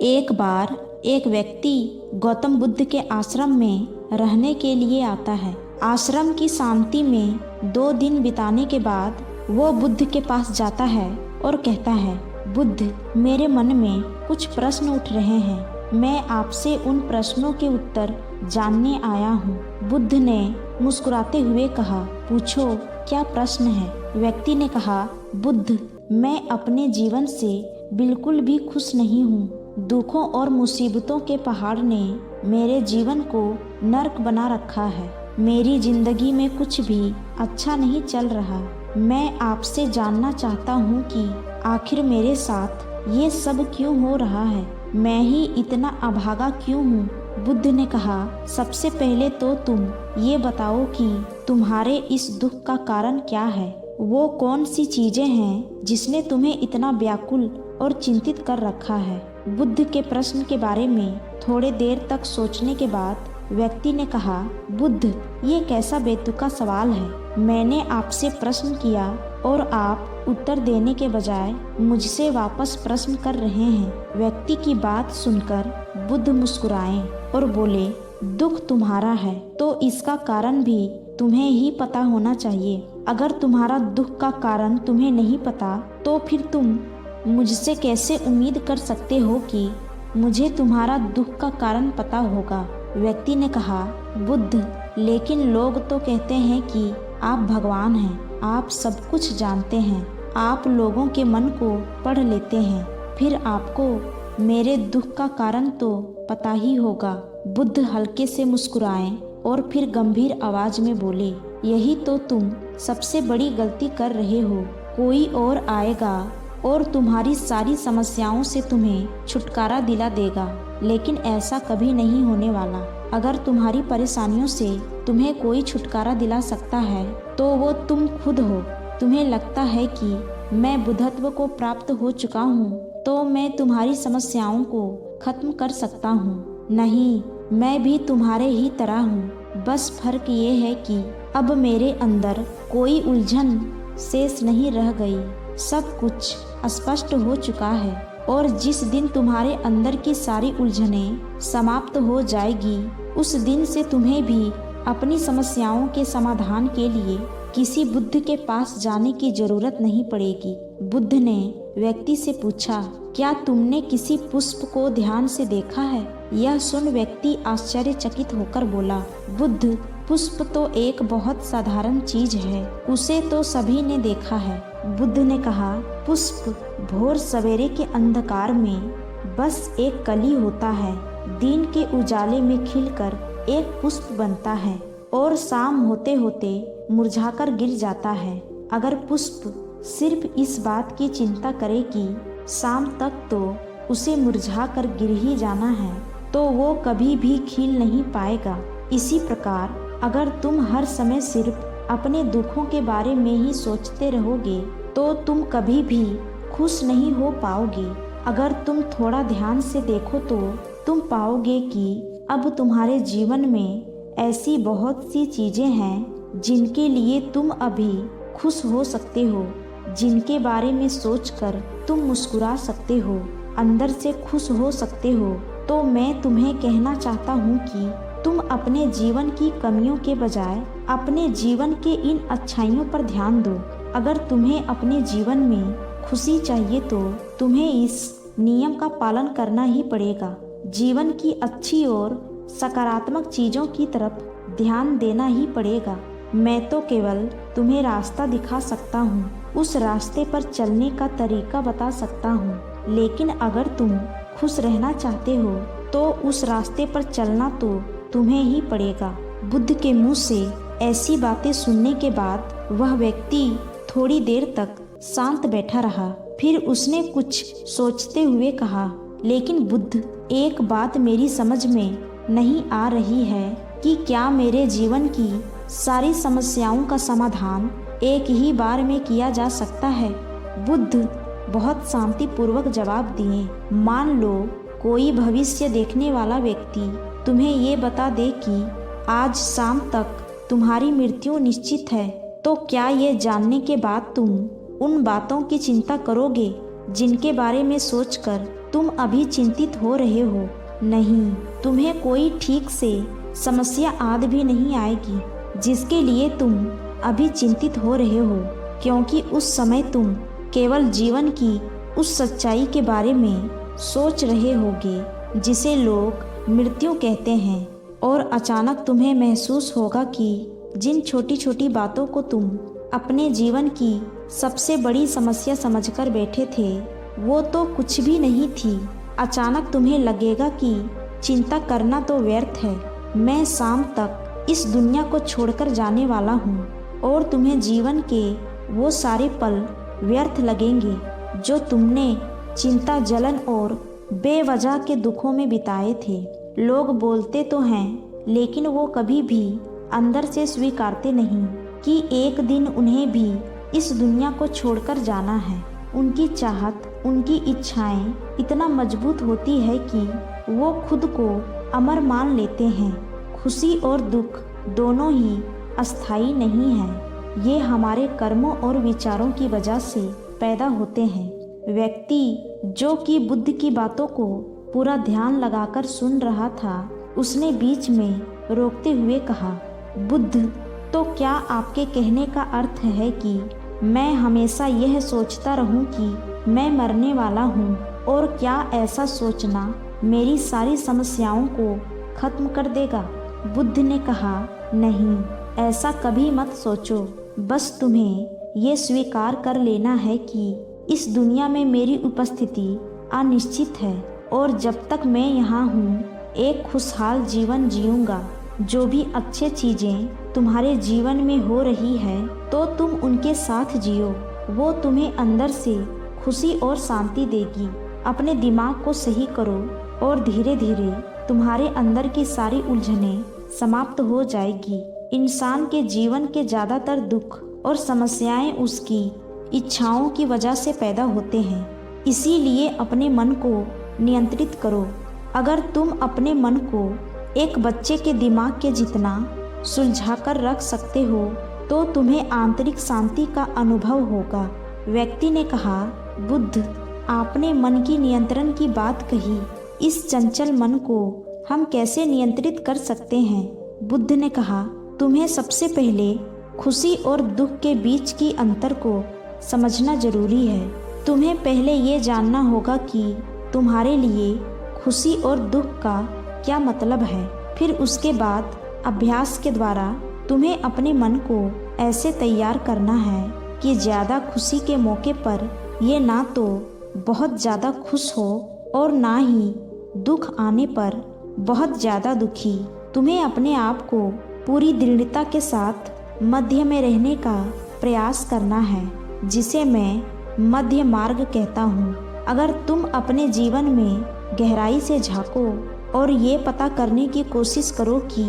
एक बार एक व्यक्ति गौतम बुद्ध के आश्रम में रहने के लिए आता है। आश्रम की शांति में 2 दिन बिताने के बाद वो बुद्ध के पास जाता है और कहता है, बुद्ध, मेरे मन में कुछ प्रश्न उठ रहे हैं। मैं आपसे उन प्रश्नों के उत्तर जानने आया हूँ। बुद्ध ने मुस्कुराते हुए कहा, पूछो, क्या प्रश्न है? व्यक्ति ने कहा, बुद्ध, मैं अपने जीवन से बिल्कुल भी खुश नहीं हूँ। दुखों और मुसीबतों के पहाड़ ने मेरे जीवन को नर्क बना रखा है। मेरी जिंदगी में कुछ भी अच्छा नहीं चल रहा। मैं आपसे जानना चाहता हूँ कि आखिर मेरे साथ ये सब क्यों हो रहा है? मैं ही इतना अभागा क्यों हूँ? बुद्ध ने कहा, सबसे पहले तो तुम ये बताओ कि तुम्हारे इस दुख का कारण क्या है? वो कौन सी चीजें हैं जिसने तुम्हें इतना व्याकुल और चिंतित कर रखा है? बुद्ध के प्रश्न के बारे में थोड़े देर तक सोचने के बाद व्यक्ति ने कहा, बुद्ध, ये कैसा बेतुका सवाल है। मैंने आपसे प्रश्न किया और आप उत्तर देने के बजाय मुझसे वापस प्रश्न कर रहे हैं। व्यक्ति की बात सुनकर बुद्ध मुस्कुराए और बोले, दुख तुम्हारा है तो इसका कारण भी तुम्हें ही पता होना चाहिए। अगर तुम्हारा दुख का कारण तुम्हें नहीं पता तो फिर तुम मुझसे कैसे उम्मीद कर सकते हो कि मुझे तुम्हारा दुख का कारण पता होगा? व्यक्ति ने कहा, बुद्ध, लेकिन लोग तो कहते हैं कि आप भगवान हैं, आप सब कुछ जानते हैं, आप लोगों के मन को पढ़ लेते हैं, फिर आपको मेरे दुख का कारण तो पता ही होगा। बुद्ध हल्के से मुस्कुराए और फिर गंभीर आवाज में बोले, यही तो तुम सबसे बड़ी गलती कर रहे हो। कोई और आएगा और तुम्हारी सारी समस्याओं से तुम्हें छुटकारा दिला देगा, लेकिन ऐसा कभी नहीं होने वाला। अगर तुम्हारी परेशानियों से तुम्हें कोई छुटकारा दिला सकता है तो वो तुम खुद हो। तुम्हें लगता है कि मैं बुद्धत्व को प्राप्त हो चुका हूँ तो मैं तुम्हारी समस्याओं को खत्म कर सकता हूँ। नहीं, मैं भी तुम्हारे ही तरह हूँ। बस फर्क ये है कि अब मेरे अंदर कोई उलझन शेष नहीं रह गई। सब कुछ स्पष्ट हो चुका है और जिस दिन तुम्हारे अंदर की सारी उलझनें समाप्त हो जाएगी, उस दिन से तुम्हें भी अपनी समस्याओं के समाधान के लिए किसी बुद्ध के पास जाने की जरूरत नहीं पड़ेगी। बुद्ध ने व्यक्ति से पूछा, क्या तुमने किसी पुष्प को ध्यान से देखा है? यह सुन व्यक्ति आश्चर्यचकित होकर बोला, बुद्ध, पुष्प तो एक बहुत साधारण चीज है, उसे तो सभी ने देखा है। बुद्ध ने कहा, पुष्प भोर सवेरे के अंधकार में बस एक कली होता है। दिन के उजाले में खिलकर एक पुष्प बनता है और शाम होते होते मुरझाकर गिर जाता है। अगर पुष्प सिर्फ इस बात की चिंता करे कि शाम तक तो उसे मुरझाकर गिर ही जाना है, तो वो कभी भी खिल नहीं पाएगा। इसी प्रकार अगर तुम हर समय सिर्फ अपने दुखों के बारे में ही सोचते रहोगे तो तुम कभी भी खुश नहीं हो पाओगे। अगर तुम थोड़ा ध्यान से देखो तो तुम पाओगे कि अब तुम्हारे जीवन में ऐसी बहुत सी चीजें हैं जिनके लिए तुम अभी खुश हो सकते हो, जिनके बारे में सोचकर तुम मुस्कुरा सकते हो, अंदर से खुश हो सकते हो। तो मैं तुम्हें कहना चाहता हूँ कि तुम अपने जीवन की कमियों के बजाय अपने जीवन के इन अच्छाइयों पर ध्यान दो। अगर तुम्हें अपने जीवन में खुशी चाहिए तो तुम्हें इस नियम का पालन करना ही पड़ेगा। जीवन की अच्छी और सकारात्मक चीजों की तरफ ध्यान देना ही पड़ेगा। मैं तो केवल तुम्हें रास्ता दिखा सकता हूँ, उस रास्ते पर चलने का तरीका बता सकता हूँ, लेकिन अगर तुम खुश रहना चाहते हो तो उस रास्ते पर चलना तो तुम्हें ही पड़ेगा। बुद्ध के मुंह से ऐसी बातें सुनने के बाद वह व्यक्ति थोड़ी देर तक शांत बैठा रहा। फिर उसने कुछ सोचते हुए कहा, लेकिन बुद्ध, एक बात मेरी समझ में नहीं आ रही है कि क्या मेरे जीवन की सारी समस्याओं का समाधान एक ही बार में किया जा सकता है? बुद्ध बहुत शांतिपूर्वक जवाब दिए, मान लो कोई भविष्य देखने वाला व्यक्ति तुम्हें ये बता दे कि आज शाम तक तुम्हारी मृत्यु निश्चित है, तो क्या ये जानने के बाद तुम उन बातों की चिंता करोगे जिनके बारे में सोचकर तुम अभी चिंतित हो रहे हो? नहीं, तुम्हें कोई ठीक से समस्या आदि भी नहीं आएगी जिसके लिए तुम अभी चिंतित हो रहे हो, क्योंकि उस समय तुम केवल जीवन की उस सच्चाई के बारे में सोच रहे होगे जिसे लोग मृत्यु कहते हैं। और अचानक तुम्हें महसूस होगा कि जिन छोटी छोटी बातों को तुम अपने जीवन की सबसे बड़ी समस्या समझकर बैठे थे वो तो कुछ भी नहीं थी। अचानक तुम्हें लगेगा कि चिंता करना तो व्यर्थ है, मैं शाम तक इस दुनिया को छोड़कर जाने वाला हूँ। और तुम्हें जीवन के वो सारे पल व्यर्थ लगेंगे जो तुमने चिंता, जलन और बेवजह के दुखों में बिताए थे। लोग बोलते तो हैं लेकिन वो कभी भी अंदर से स्वीकारते नहीं कि एक दिन उन्हें भी इस दुनिया को छोड़कर जाना है। उनकी चाहत, उनकी इच्छाएं इतना मजबूत होती है कि वो खुद को अमर मान लेते हैं। खुशी और दुख दोनों ही अस्थायी नहीं हैं, ये हमारे कर्मों और विचारों की वजह से पैदा होते हैं। व्यक्ति जो कि बुद्ध की बातों को पूरा ध्यान लगाकर सुन रहा था, उसने बीच में रोकते हुए कहा, बुद्ध, तो क्या आपके कहने का अर्थ है कि मैं हमेशा यह सोचता रहूं कि मैं मरने वाला हूं, और क्या ऐसा सोचना मेरी सारी समस्याओं को खत्म कर देगा? बुद्ध ने कहा, नहीं, ऐसा कभी मत सोचो। बस तुम्हें ये स्वीकार कर लेना है कि इस दुनिया में मेरी उपस्थिति अनिश्चित है, और जब तक मैं यहाँ हूँ एक खुशहाल जीवन जीऊँगा। जो भी अच्छे चीज़ें तुम्हारे जीवन में हो रही है तो तुम उनके साथ जियो, वो तुम्हें अंदर से खुशी और शांति देगी। अपने दिमाग को सही करो और धीरे धीरे तुम्हारे अंदर की सारी उलझनें समाप्त हो जाएगी। इंसान के जीवन के ज़्यादातर दुख और समस्याएं उसकी इच्छाओं की वजह से पैदा होते हैं, इसीलिए अपने मन को नियंत्रित करो। अगर तुम अपने मन को एक बच्चे के दिमाग के जितना सुलझाकर रख सकते हो तो तुम्हें आंतरिक शांति का अनुभव होगा। व्यक्ति ने कहा, बुद्ध, आपने मन की नियंत्रण की बात कही, इस चंचल मन को हम कैसे नियंत्रित कर सकते हैं? बुद्ध ने कहा, तुम्हें सबसे पहले खुशी और दुख के बीच की अंतर को समझना जरूरी है। तुम्हें पहले ये जानना होगा कि तुम्हारे लिए खुशी और दुख का क्या मतलब है। फिर उसके बाद अभ्यास के द्वारा तुम्हें अपने मन को ऐसे तैयार करना है कि ज़्यादा खुशी के मौके पर ये ना तो बहुत ज़्यादा खुश हो और ना ही दुख आने पर बहुत ज़्यादा दुखी। तुम्हें अपने आप को पूरी दृढ़ता के साथ मध्य में रहने का प्रयास करना है, जिसे मैं मध्य मार्ग कहता हूँ। अगर तुम अपने जीवन में गहराई से झांको और ये पता करने की कोशिश करो कि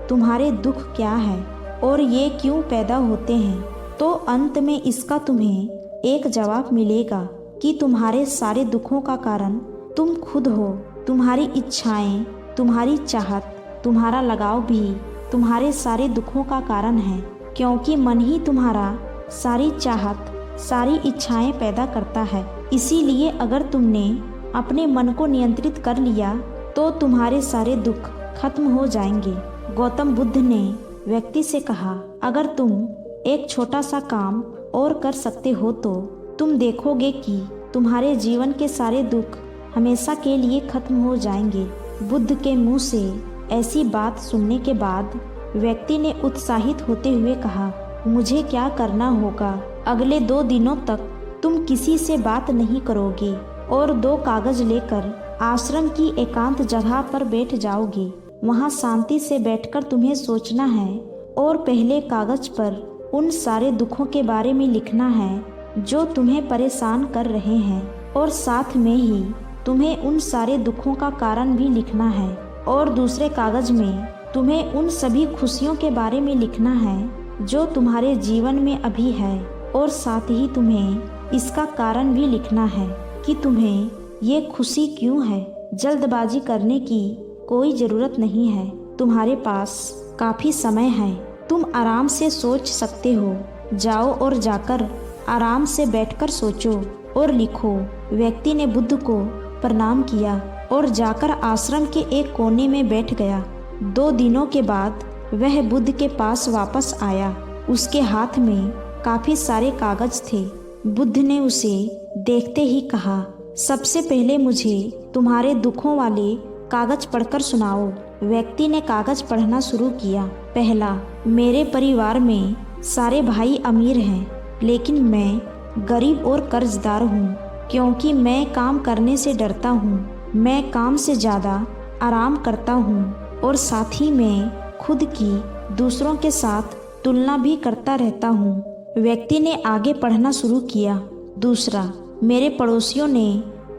तुम्हारे दुख क्या है और ये क्यों पैदा होते हैं, तो अंत में इसका तुम्हें एक जवाब मिलेगा कि तुम्हारे सारे दुखों का कारण तुम खुद हो। तुम्हारी इच्छाएं, तुम्हारी चाहत, तुम्हारा लगाव भी तुम्हारे सारे दुखों का कारण है, क्योंकि मन ही तुम्हारा सारी चाहत, सारी इच्छाएं पैदा करता है। इसीलिए अगर तुमने अपने मन को नियंत्रित कर लिया तो तुम्हारे सारे दुख खत्म हो जाएंगे। गौतम बुद्ध ने व्यक्ति से कहा, अगर तुम एक छोटा सा काम और कर सकते हो तो तुम देखोगे कि तुम्हारे जीवन के सारे दुख हमेशा के लिए खत्म हो जाएंगे। बुद्ध के मुंह से ऐसी बात सुनने के बाद व्यक्ति ने उत्साहित होते हुए कहा, मुझे क्या करना होगा? अगले 2 दिनों तक तुम किसी से बात नहीं करोगे और 2 कागज लेकर आश्रम की एकांत जगह पर बैठ जाओगे। वहाँ शांति से बैठकर तुम्हें सोचना है और पहले कागज पर उन सारे दुखों के बारे में लिखना है जो तुम्हें परेशान कर रहे हैं, और साथ में ही तुम्हें उन सारे दुखों का कारण भी लिखना है। और दूसरे कागज में तुम्हें उन सभी खुशियों के बारे में लिखना है जो तुम्हारे जीवन में अभी है, और साथ ही तुम्हें इसका कारण भी लिखना है कि तुम्हें ये खुशी क्यों है। जल्दबाजी करने की कोई ज़रूरत नहीं है, तुम्हारे पास काफ़ी समय है, तुम आराम से सोच सकते हो। जाओ और जाकर आराम से बैठकर सोचो और लिखो। व्यक्ति ने बुद्ध को प्रणाम किया और जाकर आश्रम के एक कोने में बैठ गया। 2 दिनों के बाद वह बुद्ध के पास वापस आया। उसके हाथ में काफी सारे कागज थे। बुद्ध ने उसे देखते ही कहा, सबसे पहले मुझे तुम्हारे दुखों वाले कागज पढ़कर सुनाओ। व्यक्ति ने कागज पढ़ना शुरू किया। पहला, मेरे परिवार में सारे भाई अमीर हैं, लेकिन मैं गरीब और कर्जदार हूँ, क्योंकि मैं काम करने से डरता हूँ। मैं काम से ज़्यादा आराम करता हूँ और साथ ही मैं खुद की दूसरों के साथ तुलना भी करता रहता हूँ। व्यक्ति ने आगे पढ़ना शुरू किया। दूसरा, मेरे पड़ोसियों ने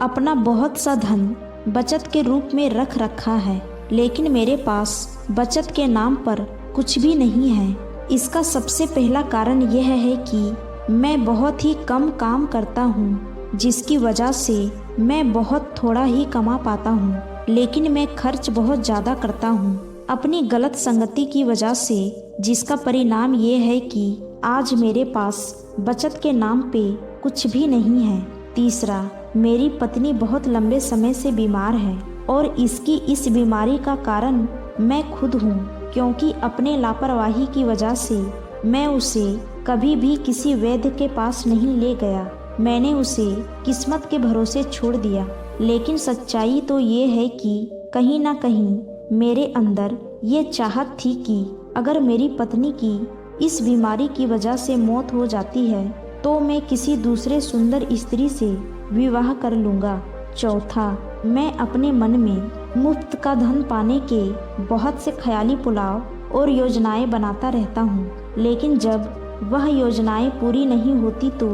अपना बहुत सा धन बचत के रूप में रख रखा है, लेकिन मेरे पास बचत के नाम पर कुछ भी नहीं है। इसका सबसे पहला कारण यह है कि मैं बहुत ही कम काम करता हूँ, जिसकी वजह से मैं बहुत थोड़ा ही कमा पाता हूँ, लेकिन मैं खर्च बहुत ज़्यादा करता हूँ अपनी गलत संगति की वजह से, जिसका परिणाम ये है कि आज मेरे पास बचत के नाम पे कुछ भी नहीं है। तीसरा, मेरी पत्नी बहुत लंबे समय से बीमार है और इसकी इस बीमारी का कारण मैं खुद हूँ, क्योंकि अपने लापरवाही की वजह से मैं उसे कभी भी किसी वैद्य के पास नहीं ले गया। मैंने उसे किस्मत के भरोसे छोड़ दिया। लेकिन सच्चाई तो ये है कि कहीं ना कहीं मेरे अंदर ये चाहत थी कि अगर मेरी पत्नी की इस बीमारी की वजह से मौत हो जाती है तो मैं किसी दूसरे सुंदर स्त्री से विवाह कर लूँगा। चौथा, मैं अपने मन में मुफ्त का धन पाने के बहुत से ख्याली पुलाव और योजनाएं बनाता रहता हूँ, लेकिन जब वह योजनाएं पूरी नहीं होती तो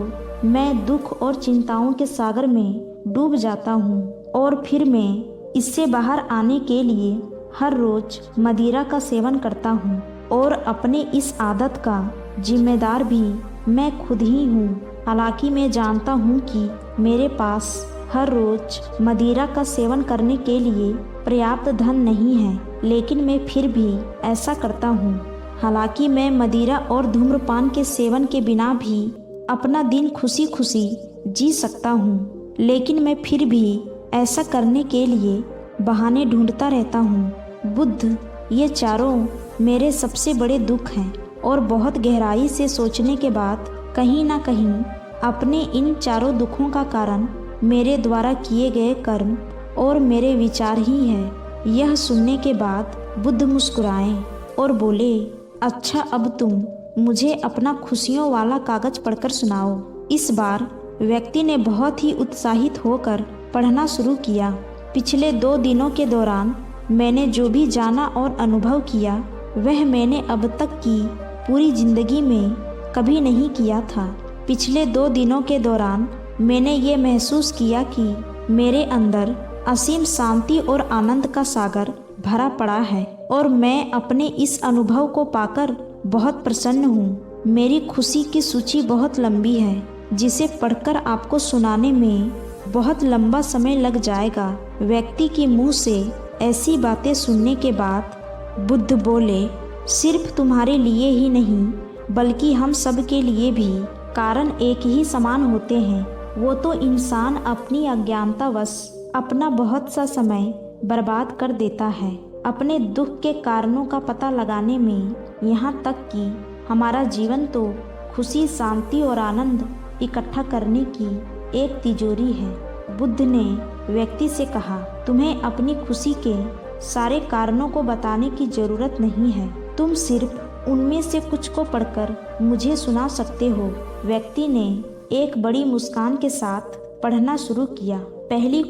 मैं दुख और चिंताओं के सागर में डूब जाता हूँ और फिर मैं इससे बाहर आने के लिए हर रोज मदिरा का सेवन करता हूँ और अपने इस आदत का जिम्मेदार भी मैं खुद ही हूँ। हालांकि मैं जानता हूँ कि मेरे पास हर रोज मदिरा का सेवन करने के लिए पर्याप्त धन नहीं है, लेकिन मैं फिर भी ऐसा करता हूँ। हालांकि मैं मदिरा और धूम्रपान के सेवन के बिना भी अपना दिन खुशी खुशी जी सकता हूँ, लेकिन मैं फिर भी ऐसा करने के लिए बहाने ढूंढता रहता हूँ। बुद्ध, ये चारों मेरे सबसे बड़े दुख हैं और बहुत गहराई से सोचने के बाद कहीं ना कहीं अपने इन चारों दुखों का कारण मेरे द्वारा किए गए कर्म और मेरे विचार ही है। यह सुनने के बाद बुद्ध मुस्कुराए और बोले, अच्छा, अब तुम मुझे अपना खुशियों वाला कागज पढ़कर सुनाओ। इस बार व्यक्ति ने बहुत ही उत्साहित होकर पढ़ना शुरू किया। पिछले 2 दिनों के दौरान मैंने जो भी जाना और अनुभव किया वह मैंने अब तक की पूरी जिंदगी में कभी नहीं किया था। पिछले 2 दिनों के दौरान मैंने ये महसूस किया कि मेरे अंदर असीम शांति और आनंद का सागर भरा पड़ा है और मैं अपने इस अनुभव को पाकर बहुत प्रसन्न हूँ। मेरी खुशी की सूची बहुत लंबी है, जिसे पढ़कर आपको सुनाने में बहुत लंबा समय लग जाएगा। व्यक्ति के मुंह से ऐसी बातें सुनने के बाद बुद्ध बोले, सिर्फ तुम्हारे लिए ही नहीं बल्कि हम सब के लिए भी कारण एक ही समान होते हैं। वो तो इंसान अपनी अज्ञानतावश अपना बहुत सा समय बर्बाद कर देता है अपने दुख के कारणों का पता लगाने में। यहाँ तक कि हमारा जीवन तो खुशी, शांति और आनंद इकट्ठा करने की एक तिजोरी है। बुद्ध ने व्यक्ति से कहा, तुम्हें अपनी खुशी के सारे कारणों को बताने की जरूरत नहीं है, तुम सिर्फ उनमें से कुछ को पढ़कर मुझे सुना सकते हो। व्यक्ति ने एक बड़ी मुस्कान के साथ पढ़ना शुरू किया। पहली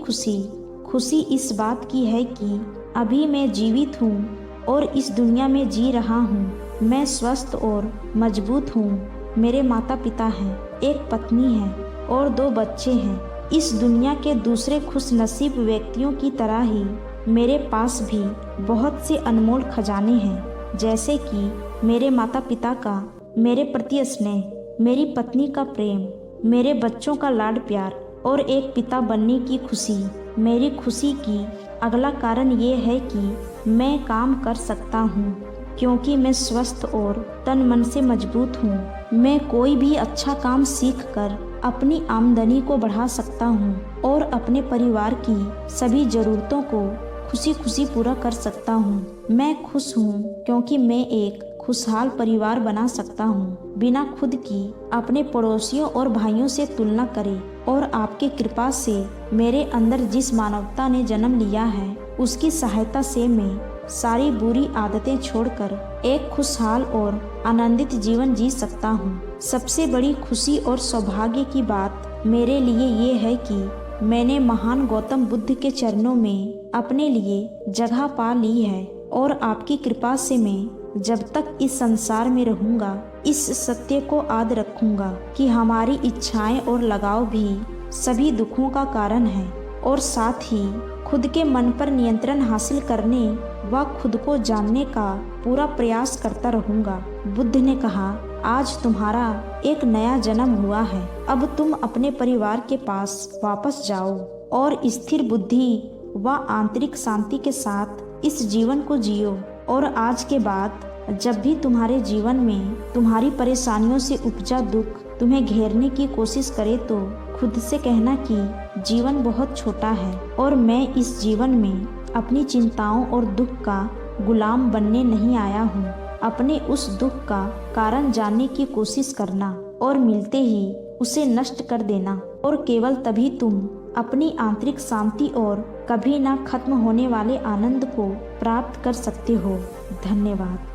खुशी इस बात की है कि अभी मैं जीवित हूँ और इस दुनिया में जी रहा हूँ। मैं स्वस्थ और मजबूत हूँ। मेरे माता पिता हैं, एक पत्नी है और 2 बच्चे हैं। इस दुनिया के दूसरे खुशनसीब व्यक्तियों की तरह ही मेरे पास भी बहुत से अनमोल खजाने हैं, जैसे कि मेरे माता पिता का मेरे प्रति स्नेह, मेरी पत्नी का प्रेम, मेरे बच्चों का लाड प्यार और एक पिता बनने की खुशी। मेरी खुशी की अगला कारण ये है कि मैं काम कर सकता हूँ, क्योंकि मैं स्वस्थ और तन मन से मजबूत हूँ। मैं कोई भी अच्छा काम सीखकर अपनी आमदनी को बढ़ा सकता हूँ और अपने परिवार की सभी ज़रूरतों को खुशी खुशी पूरा कर सकता हूँ। मैं खुश हूँ क्योंकि मैं एक खुशहाल परिवार बना सकता हूँ, बिना खुद की अपने पड़ोसियों और भाइयों से तुलना करे। और आपकी कृपा से मेरे अंदर जिस मानवता ने जन्म लिया है, उसकी सहायता से मैं सारी बुरी आदतें छोड़कर एक खुशहाल और आनंदित जीवन जी सकता हूँ। सबसे बड़ी खुशी और सौभाग्य की बात मेरे लिए ये है कि मैंने महान गौतम बुद्ध के चरणों में अपने लिए जगह पा ली है और आपकी कृपा से मैं जब तक इस संसार में रहूंगा इस सत्य को याद रखूंगा कि हमारी इच्छाएं और लगाव भी सभी दुखों का कारण है, और साथ ही खुद के मन पर नियंत्रण हासिल करने व खुद को जानने का पूरा प्रयास करता रहूंगा। बुद्ध ने कहा, आज तुम्हारा एक नया जन्म हुआ है, अब तुम अपने परिवार के पास वापस जाओ और स्थिर बुद्धि व आंतरिक शांति के साथ इस जीवन को जियो। और आज के बाद जब भी तुम्हारे जीवन में तुम्हारी परेशानियों से उपजा दुख तुम्हें घेरने की कोशिश करे तो खुद से कहना कि जीवन बहुत छोटा है और मैं इस जीवन में अपनी चिंताओं और दुख का गुलाम बनने नहीं आया हूँ। अपने उस दुख का कारण जानने की कोशिश करना और मिलते ही उसे नष्ट कर देना, और केवल तभी तुम अपनी आंतरिक शांति और कभी ना खत्म होने वाले आनंद को प्राप्त कर सकते हो। धन्यवाद।